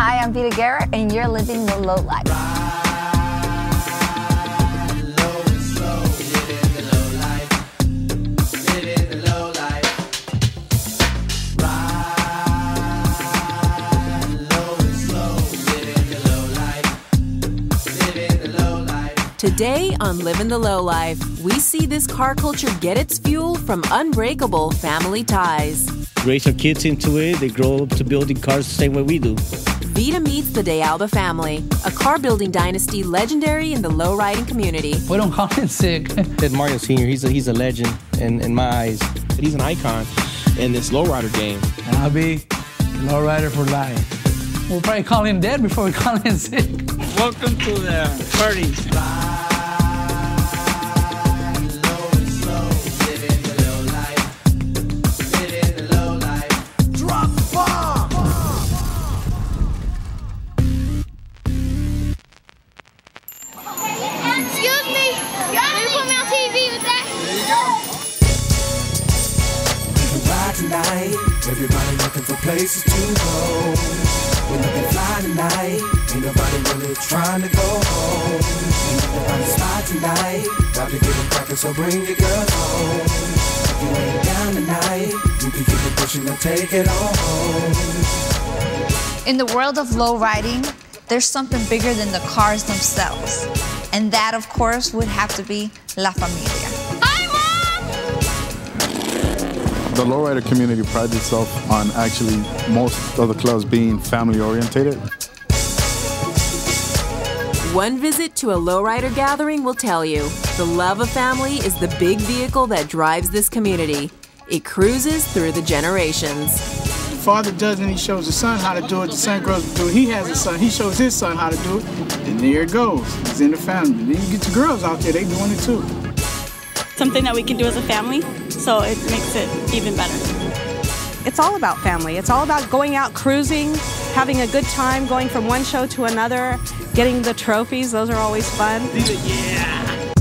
Hi, I'm Vita Guerra, and you're living the low life. Today on Livin' the Low Life, we see this car culture get its fuel from unbreakable family ties. Raise our kids into it, they grow up to building cars the same way we do. Vita meets the De Alba family, a car-building dynasty legendary in the low-riding community. We don't call him sick. Mario Sr., he's a legend in my eyes. He's an icon in this lowrider game. And I'll be lowrider for life. We'll probably call him dead before we call him sick. Welcome to the party. Tonight, everybody looking for places to go. We're looking fly tonight. Ain't nobody really trying to go home. Ain't nothing on the spot tonight. About to get it crackin', so bring your girls home. If you ain't down tonight, you can keep it pushing and take it on home. In the world of low riding, there's something bigger than the cars themselves. And that, of course, would have to be La Familia. The lowrider community prides itself on actually most of the clubs being family orientated. One visit to a lowrider gathering will tell you, the love of family is the big vehicle that drives this community. It cruises through the generations. The father does it, he shows the son how to do it, the son grows to do it. He has a son, he shows his son how to do it, and there it goes. It's in the family. Then you get the girls out there, they doing it too. Something that we can do as a family, so it makes it even better. It's all about family. It's all about going out cruising, having a good time, going from one show to another, getting the trophies. Those are always fun. Yeah.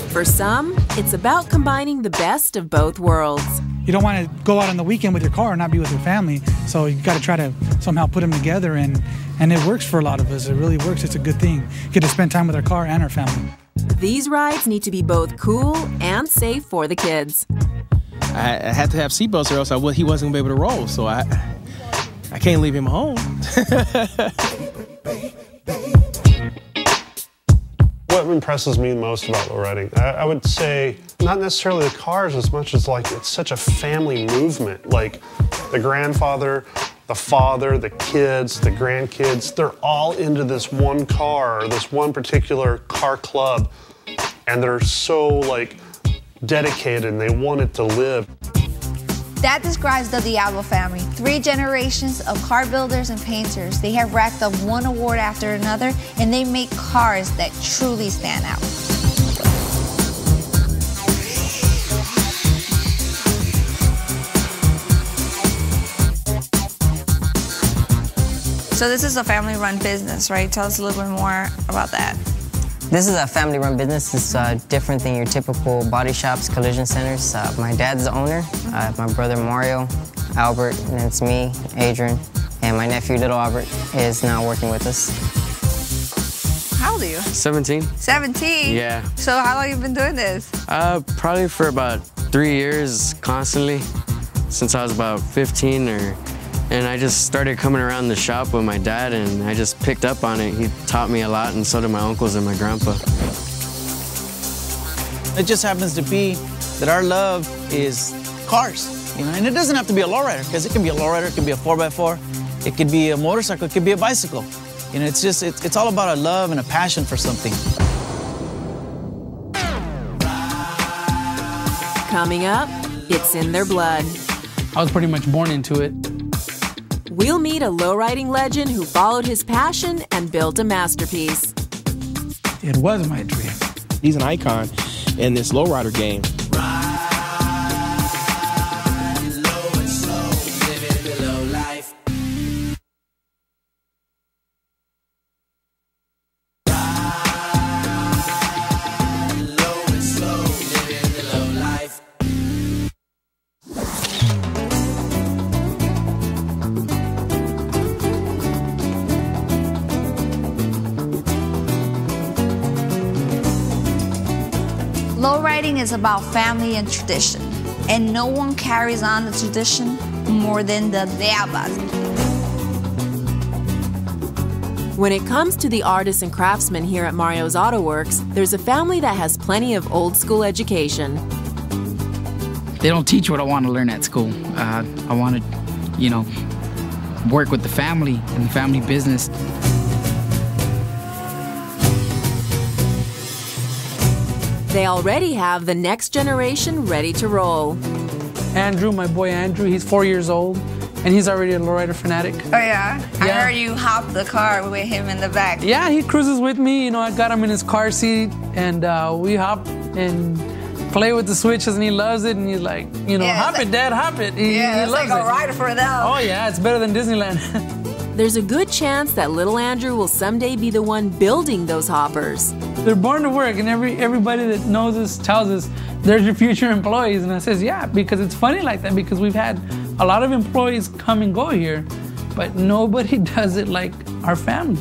For some, it's about combining the best of both worlds. You don't want to go out on the weekend with your car and not be with your family, so you got to try to somehow put them together, and it works for a lot of us. It really works. It's a good thing. You get to spend time with our car and our family. These rides need to be both cool and safe for the kids. I had to have seatbelts or else he wasn't going to be able to roll, so I can't leave him home. What impresses me most about lowriding, I would say not necessarily the cars as much as like it's such a family movement. Like the grandfather, the father, the kids, the grandkids, they're all into this one car, this one particular car club, and they're so like dedicated and they want it to live. That describes the De Alba family. 3 generations of car builders and painters. They have racked up one award after another, and they make cars that truly stand out. So this is a family-run business, right? Tell us a little bit more about that. This is a family-run business. It's different than your typical body shops, collision centers. My dad's the owner. My brother Mario, Albert, and it's me, Adrian, and my nephew, little Albert, is now working with us. How old are you? 17. 17? Yeah. So how long have you been doing this? Probably for about 3 years, constantly, since I was about 15 and I just started coming around the shop with my dad, and I just picked up on it. He taught me a lot, and so did my uncles and my grandpa. It just happens to be that our love is cars, you know, and it doesn't have to be a lowrider, because it can be a lowrider, it can be a 4x4, it could be a motorcycle, it could be a bicycle. You know, it's all about a love and a passion for something. Coming up, it's in their blood. I was pretty much born into it. We'll meet a lowriding legend who followed his passion and built a masterpiece. It was my dream. He's an icon in this lowrider game. Lowriding is about family and tradition, and no one carries on the tradition more than the Deabas. When it comes to the artists and craftsmen here at Mario's Auto Works, there's a family that has plenty of old school education. They don't teach what I want to learn at school. I want to, work with the family and the family business. They already have the next generation ready to roll. Andrew, my boy Andrew, he's 4 years old, and he's already a lowrider fanatic. Oh yeah? I heard you hop the car with him in the back. Yeah, he cruises with me. I got him in his car seat, and we hop and play with the switches, and he loves it, and he's like, hop it, Dad, hop it. He it's loves like a it. rider for them. Oh yeah, it's better than Disneyland. There's a good chance that little Andrew will someday be the one building those hoppers. They're born to work, and everybody that knows us tells us they're your future employees. And I says, yeah, because it's funny like that, because we've had a lot of employees come and go here, but nobody does it like our family.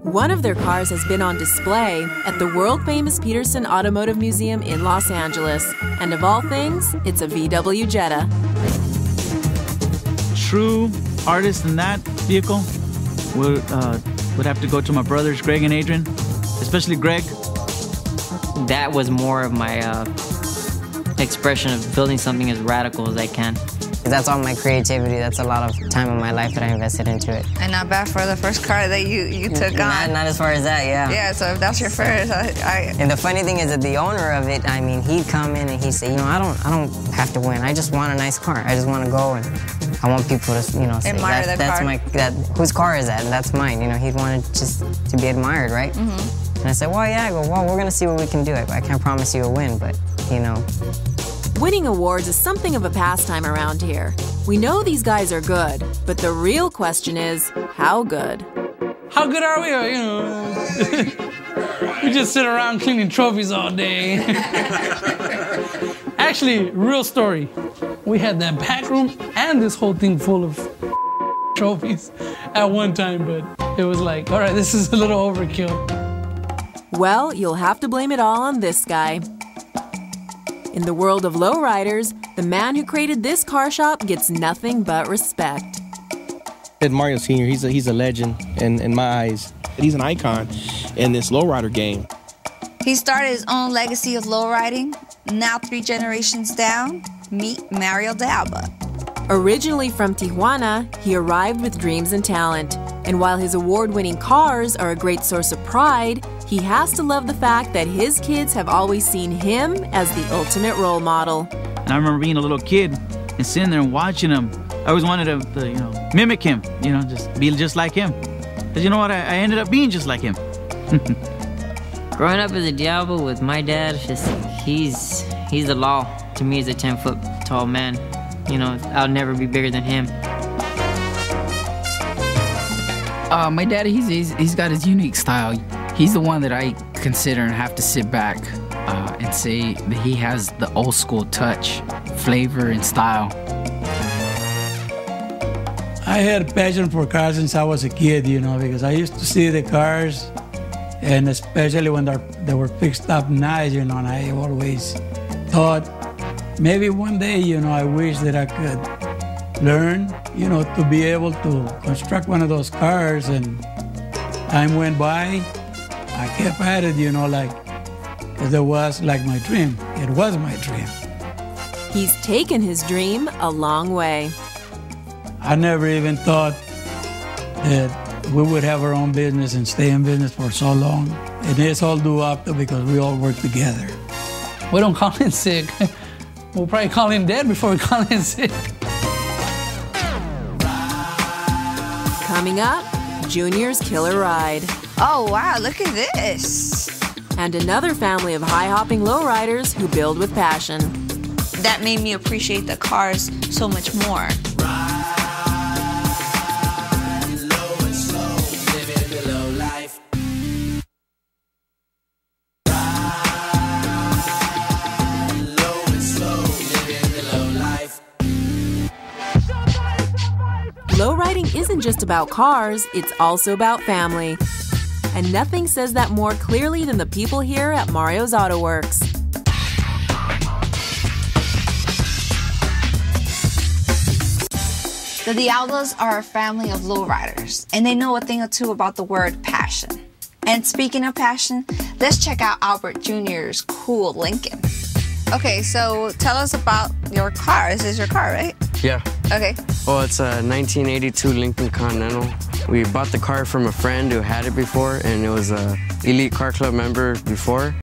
One of their cars has been on display at the world-famous Peterson Automotive Museum in Los Angeles. And of all things, it's a VW Jetta. True artist in that vehicle would have to go to my brothers, Greg and Adrian, especially Greg. That was more of my expression of building something as radical as I can. That's all my creativity. That's a lot of time in my life that I invested into it. And not bad for the first car that you took on. Not as far as that, yeah. Yeah, so if that's your first, And the funny thing is that the owner of it, he'd come in and he'd say, I don't have to win. I just want a nice car. I just want to go and I want people to, say, admire whose car is that? And that's mine. He'd want it just to be admired, right? Mm-hmm. And I said, well, yeah. I go, well, we're gonna see what we can do. I can't promise you a win, but Winning awards is something of a pastime around here. We know these guys are good, but the real question is, how good? How good are we? We just sit around cleaning trophies all day. Actually, real story. We had that back room and this whole thing full of trophies at one time, but it was like, all right, this is a little overkill. Well, you'll have to blame it all on this guy. In the world of lowriders, the man who created this car shop gets nothing but respect. Mario Sr., he's a legend in my eyes. He's an icon in this lowrider game. He started his own legacy of lowriding. Now 3 generations down, meet Mario Deaba. Originally from Tijuana, he arrived with dreams and talent. And while his award-winning cars are a great source of pride, he has to love the fact that his kids have always seen him as the ultimate role model. And I remember being a little kid and sitting there and watching him. I always wanted to mimic him, just be just like him. Because you know what? I ended up being just like him. Growing up as a Diablo with my dad, he's the law. To me, he's a 10-foot tall man. I'll never be bigger than him. My dad, he's got his unique style. He's the one that I consider and have to sit back and say that he has the old school touch, flavor, and style. I had a passion for cars since I was a kid, because I used to see the cars, and especially when they were fixed up nice, and I always thought maybe one day, I wish that I could learn, to be able to construct one of those cars. And time went by, I kept at it, because it was like my dream. It was my dream. He's taken his dream a long way. I never even thought that we would have our own business and stay in business for so long. And it's all due up to because we all work together. We don't call in sick. We'll probably call in dead before we call in sick. Coming up, Junior's Killer Ride. Oh, wow, look at this. And another family of high-hopping lowriders who build with passion. That made me appreciate the cars so much more. Lowriding isn't just about cars, it's also about family. And nothing says that more clearly than the people here at Mario's Auto Works. The Diablos are a family of lowriders, and they know a thing or two about the word passion. And speaking of passion, let's check out Albert Jr.'s cool Lincoln. Okay, so tell us about your car. This is your car, right? Yeah. Okay. Well, it's a 1982 Lincoln Continental. We bought the car from a friend who had it before, and it was a Elite Car Club member before.